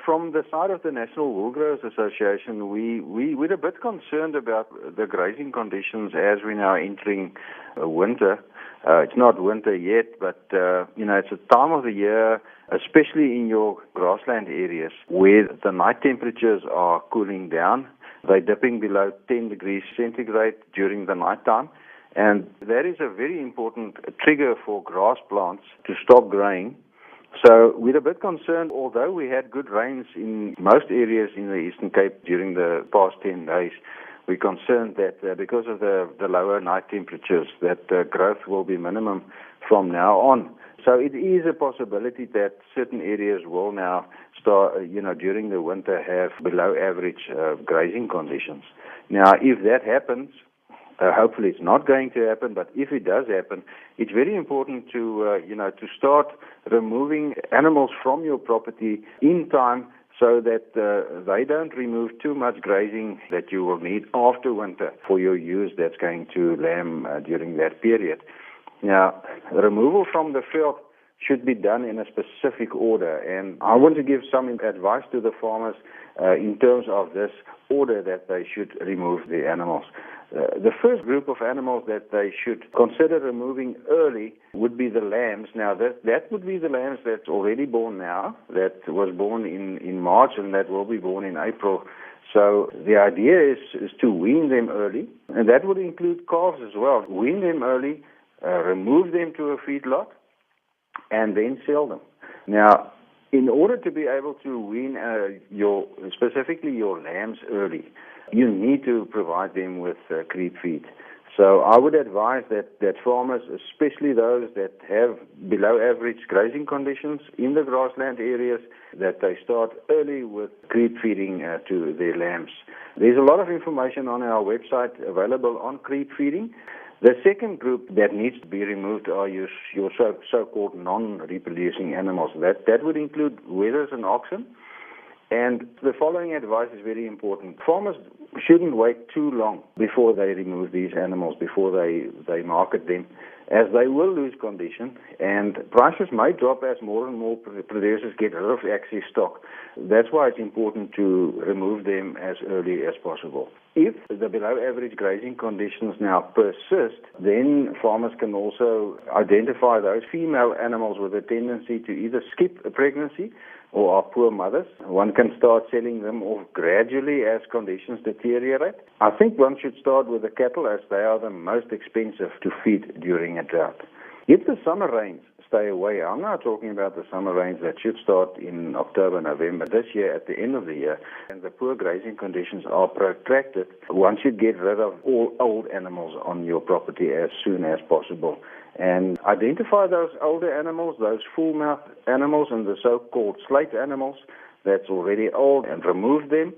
From the side of the National Wool Growers Association, we're a bit concerned about the grazing conditions as we're now entering winter. It's not winter yet, but it's a time of the year, especially in your grassland areas, where the night temperatures are cooling down. They're dipping below 10 degrees centigrade during the night time. And that is a very important trigger for grass plants to stop growing. So we're a bit concerned, although we had good rains in most areas in the Eastern Cape during the past 10 days, we're concerned that because of the lower night temperatures, that growth will be minimum from now on. So it is a possibility that certain areas will now start, during the winter have below average grazing conditions. Now, if that happens, hopefully it's not going to happen, but if it does happen, it's very important to start removing animals from your property in time so that they don't remove too much grazing that you will need after winter for your ewes that's going to lamb during that period. Now, removal from the field should be done in a specific order, and I want to give some advice to the farmers in terms of this order that they should remove the animals. The first group of animals that they should consider removing early would be the lambs. Now, that would be the lambs that's already born now, that was born in March and that will be born in April. So the idea is to wean them early, and that would include calves as well. Wean them early, remove them to a feedlot, and then sell them. Now, in order to be able to wean specifically your lambs early, you need to provide them with creep feed. So I would advise that farmers, especially those that have below average grazing conditions in the grassland areas, that they start early with creep feeding to their lambs. There's a lot of information on our website available on creep feeding. The second group that needs to be removed are your so-called non-reproducing animals. That would include wethers and oxen. And the following advice is very important. Farmers shouldn't wait too long before they remove these animals, before they market them, as they will lose condition, and prices may drop as more and more producers get rid of excess stock. That's why it's important to remove them as early as possible. If the below average grazing conditions now persist, then farmers can also identify those female animals with a tendency to either skip a pregnancy or are poor mothers. One can start selling them off gradually as conditions deteriorate. I think one should start with the cattle, as they are the most expensive to feed during a drought. If the summer rains stay away, I'm now talking about the summer rains that should start in October, November this year at the end of the year, and the poor grazing conditions are protracted, one should get rid of all old animals on your property as soon as possible. And identify those older animals, those full-mouth animals, and the so-called slate animals that's already old, and remove them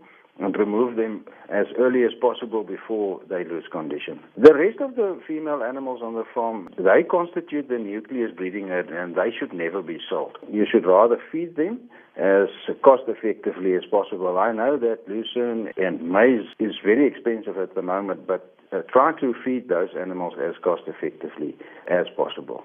as early as possible before they lose condition. The rest of the female animals on the farm, they constitute the nucleus breeding herd, and they should never be sold. You should rather feed them as cost-effectively as possible. I know that lucerne and maize is very expensive at the moment, but try to feed those animals as cost-effectively as possible.